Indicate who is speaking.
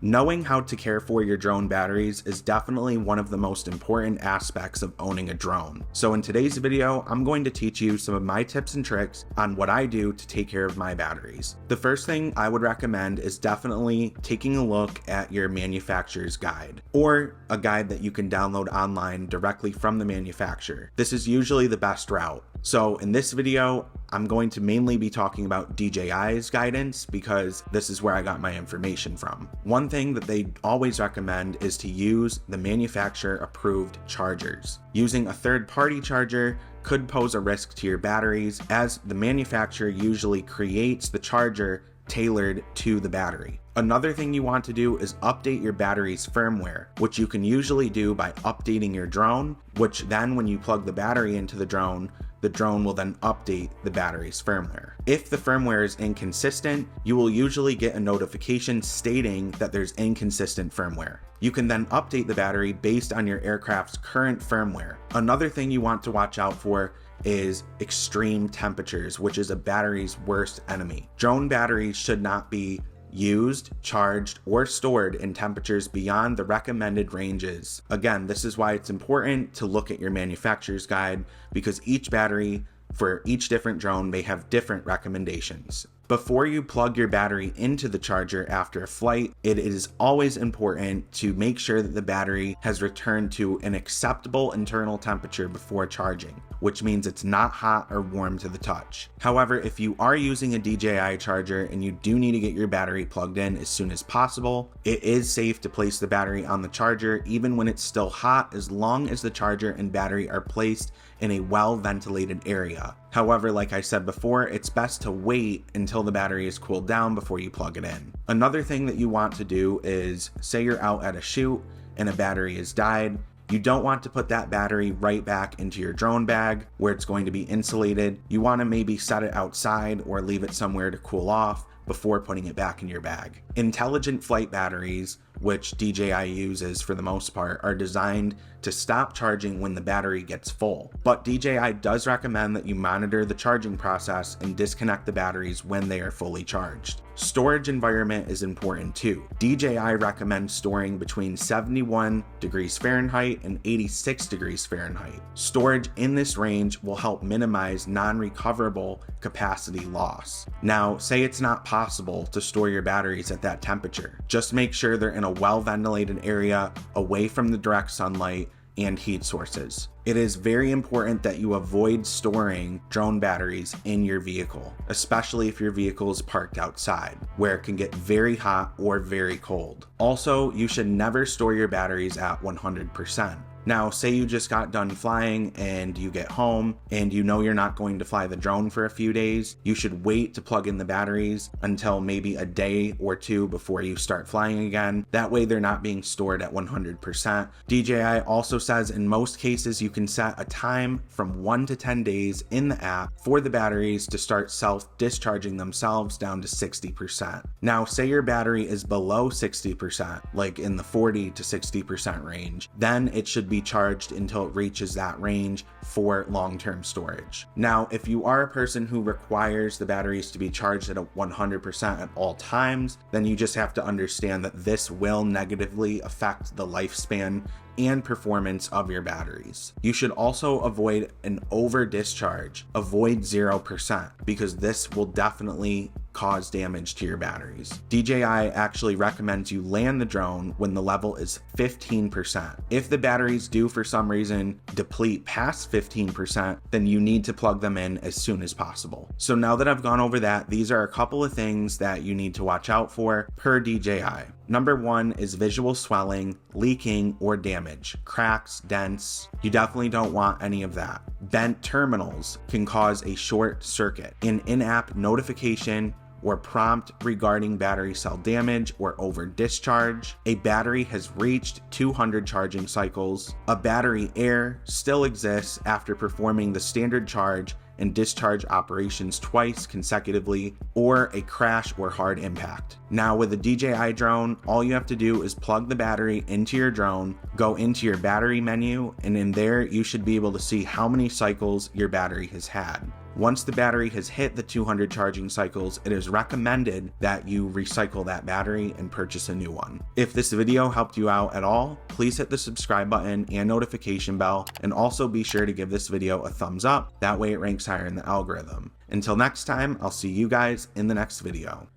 Speaker 1: Knowing how to care for your drone batteries is definitely one of the most important aspects of owning a drone. So in today's video, I'm going to teach you some of my tips and tricks on what I do to take care of my batteries. The first thing I would recommend is definitely taking a look at your manufacturer's guide, or a guide that you can download online directly from the manufacturer. This is usually the best route. So in this video, I'm going to mainly be talking about DJI's guidance because this is where I got my information from. One thing that they always recommend is to use the manufacturer approved chargers. Using a third-party charger could pose a risk to your batteries, as the manufacturer usually creates the charger tailored to the battery. Another thing you want to do is update your battery's firmware, which you can usually do by updating your drone, which then when you plug the battery into the drone will then update the battery's firmware. If the firmware is inconsistent, you will usually get a notification stating that there's inconsistent firmware. You can then update the battery based on your aircraft's current firmware. Another thing you want to watch out for is extreme temperatures, which is a battery's worst enemy. Drone batteries should not be used, charged, or stored in temperatures beyond the recommended ranges. Again, this is why it's important to look at your manufacturer's guide, because each battery for each different drone may have different recommendations. Before you plug your battery into the charger after a flight, it is always important to make sure that the battery has returned to an acceptable internal temperature before charging, which means it's not hot or warm to the touch. However, if you are using a DJI charger and you do need to get your battery plugged in as soon as possible, it is safe to place the battery on the charger even when it's still hot, as long as the charger and battery are placed in a well-ventilated area. However, like I said before, it's best to wait until the battery is cooled down before you plug it in. Another thing that you want to do is, say you're out at a shoot and a battery has died, you don't want to put that battery right back into your drone bag where it's going to be insulated. You want to maybe set it outside or leave it somewhere to cool off before putting it back in your bag. Intelligent flight batteries, which DJI uses for the most part, are designed to stop charging when the battery gets full. But DJI does recommend that you monitor the charging process and disconnect the batteries when they are fully charged. Storage environment is important too. DJI recommends storing between 71 degrees Fahrenheit and 86 degrees Fahrenheit. Storage in this range will help minimize non-recoverable capacity loss. Now, say it's not possible to store your batteries at that temperature. Just make sure they're in a well-ventilated area, away from the direct sunlight and heat sources. It is very important that you avoid storing drone batteries in your vehicle, especially if your vehicle is parked outside, where it can get very hot or very cold. Also, you should never store your batteries at 100%. Now, say you just got done flying and you get home and you know you're not going to fly the drone for a few days, you should wait to plug in the batteries until maybe a day or two before you start flying again. That way they're not being stored at 100%. DJI also says in most cases you can set a time from 1 to 10 days in the app for the batteries to start self-discharging themselves down to 60%. Now, say your battery is below 60%, like in the 40 to 60% range, then it should be charged until it reaches that range for long-term storage. Now, if you are a person who requires the batteries to be charged at 100% at all times, then you just have to understand that this will negatively affect the lifespan and performance of your batteries. You should also avoid an over discharge. Avoid 0%, because this will definitely cause damage to your batteries. DJI actually recommends you land the drone when the level is 15%. If the batteries do for some reason deplete past 15%, then you need to plug them in as soon as possible. So now that I've gone over that, these are a couple of things that you need to watch out for per DJI. Number 1 is visual swelling, leaking, or damage. Cracks, dents. You definitely don't want any of that. Bent terminals can cause a short circuit. An in-app notification or prompt regarding battery cell damage or over discharge. A battery has reached 200 charging cycles. A battery error still exists after performing the standard charge and discharge operations twice consecutively, or a crash or hard impact. Now with a DJI drone, all you have to do is plug the battery into your drone, go into your battery menu, and in there you should be able to see how many cycles your battery has had. Once the battery has hit the 200 charging cycles, it is recommended that you recycle that battery and purchase a new one. If this video helped you out at all, please hit the subscribe button and notification bell, and also be sure to give this video a thumbs up, that way it ranks higher in the algorithm. Until next time, I'll see you guys in the next video.